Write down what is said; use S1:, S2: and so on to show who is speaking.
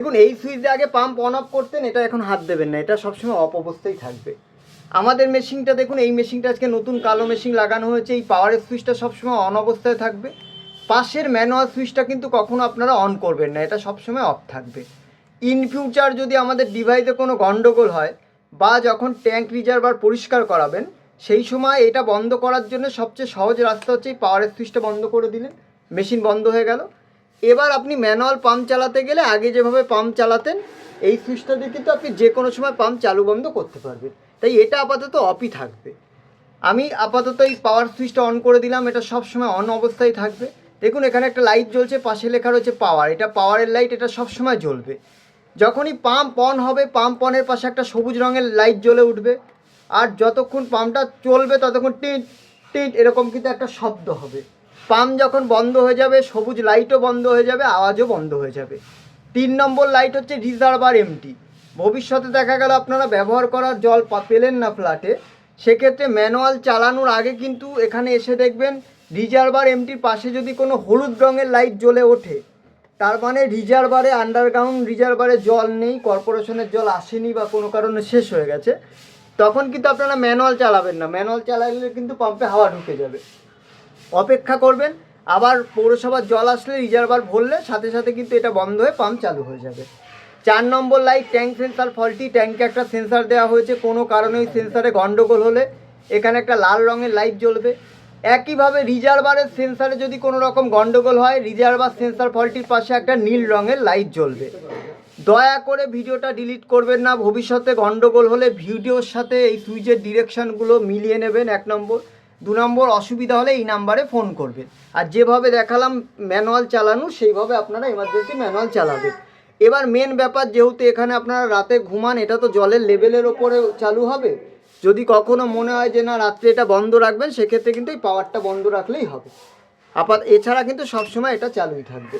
S1: দেখুন এই সুইচ দিয়ে আগে পাম্প অন অফ করতেন, এটা এখন হাত দেবেন না, এটা সবসময় অফ অবস্থায় থাকবে। আমাদের মেশিনটা দেখুন, এই মেশিনটা আজকে নতুন কালো মেশিন লাগানো হয়েছে, এই পাওয়ারের সুইচটা সবসময় অন অবস্থায় থাকবে। পাশের ম্যানুয়াল সুইচটা কিন্তু কখনো আপনারা অন করবেন না, এটা সবসময় অফ থাকবে। ইন ফিউচার যদি আমাদের ডিভাইসে কোনো গন্ডগোল হয় বা যখন ট্যাঙ্ক রিজার্ভার পরিষ্কার করাবেন, সেই সময় এটা বন্ধ করার জন্য সবচেয়ে সহজ রাস্তা হচ্ছে এই পাওয়ারের সুইচটা বন্ধ করে দিলেন, মেশিন বন্ধ হয়ে গেল। এবার আপনি ম্যানুয়াল পাম্প চালাতে গেলে আগে যেভাবে পাম্প চালাতেন, এই সুইচটা দিয়ে কিন্তু আপনি যে কোনো সময় পাম্প চালু বন্ধ করতে পারবেন। তাই এটা আপাতত অফই থাকবে। আমি আপাতত এই পাওয়ার সুইচটা অন করে দিলাম, এটা সব সময় অন অবস্থায় থাকবে। দেখুন এখানে একটা লাইট জ্বলছে, পাশে লেখা রয়েছে পাওয়ার, এটা পাওয়ারের লাইট, এটা সব সময় জ্বলবে। যখনই পাম্প অন হবে, পাম্প অনের পাশে একটা সবুজ রঙের লাইট জ্বলে উঠবে, আর যতক্ষণ পাম্পটা চলবে ততক্ষণ টিট টিট এরকম কিন্তু একটা শব্দ হবে। পাম্প যখন বন্ধ হয়ে যাবে, সবুজ লাইটও বন্ধ হয়ে যাবে, আওয়াজও বন্ধ হয়ে যাবে। 3 নম্বর লাইট হচ্ছে রিজার্ভার এমটি। ভবিষ্যতে দেখা গেল আপনারা ব্যবহার করার জল পেলেন না ফ্ল্যাটে, সেক্ষেত্রে ম্যানুয়াল চালানোর আগে কিন্তু এখানে এসে দেখবেন রিজার্ভার এমটির পাশে যদি কোনো হলুদ রঙের লাইট জ্বলে ওঠে, তার মানে রিজার্ভারে, আন্ডারগ্রাউন্ড রিজার্ভারে জল নেই, কর্পোরেশনের জল আসেনি বা কোনো কারণে শেষ হয়ে গেছে। তখন কিন্তু আপনারা ম্যানুয়াল চালাবেন না, ম্যানুয়াল চালালে কিন্তু পাম্পে হাওয়া ঢুকে যাবে। অপেক্ষা করবেন, আবার পৌরসভার জল আসলে রিজার্ভার ভরলে সাথে সাথে কিন্তু এটা বন্ধ হয়ে পাম্প চালু হয়ে যাবে। 4 নম্বর লাইট ট্যাঙ্ক সেন্সার ফল্টি। ট্যাঙ্কে একটা সেন্সার দেওয়া হয়েছে, কোনো কারণে ওই সেন্সারে গন্ডগোল হলে এখানে একটা লাল রঙের লাইট জ্বলবে। একইভাবে রিজার্ভারের সেন্সারে যদি কোনো রকম গন্ডগোল হয়, রিজার্ভার সেন্সার ফল্টির পাশে একটা নীল রঙের লাইট জ্বলবে। দয়া করে ভিডিওটা ডিলিট করবেন না, ভবিষ্যতে গন্ডগোল হলে ভিডিওর সাথে এই সুইচের ডিরেকশানগুলো মিলিয়ে নেবেন 1 নম্বর। 2 নম্বর, অসুবিধা হলে এই নাম্বারে ফোন করবেন। আর যেভাবে দেখালাম ম্যানুয়াল চালানো, সেইভাবে আপনারা এমার্জেন্সি ম্যানুয়াল চালাবেন। এবার মেন ব্যাপার, যেহেতু এখানে আপনারা রাতে ঘুমান, এটা তো জলের লেভেলের ওপরে চালু হবে। যদি কখনো মনে হয় যে না রাত্রে এটা বন্ধ রাখবেন, সেক্ষেত্রে কিন্তু এই পাওয়ারটা বন্ধ রাখলেই হবে। এছাড়া কিন্তু সবসময় এটা চালুই থাকবে।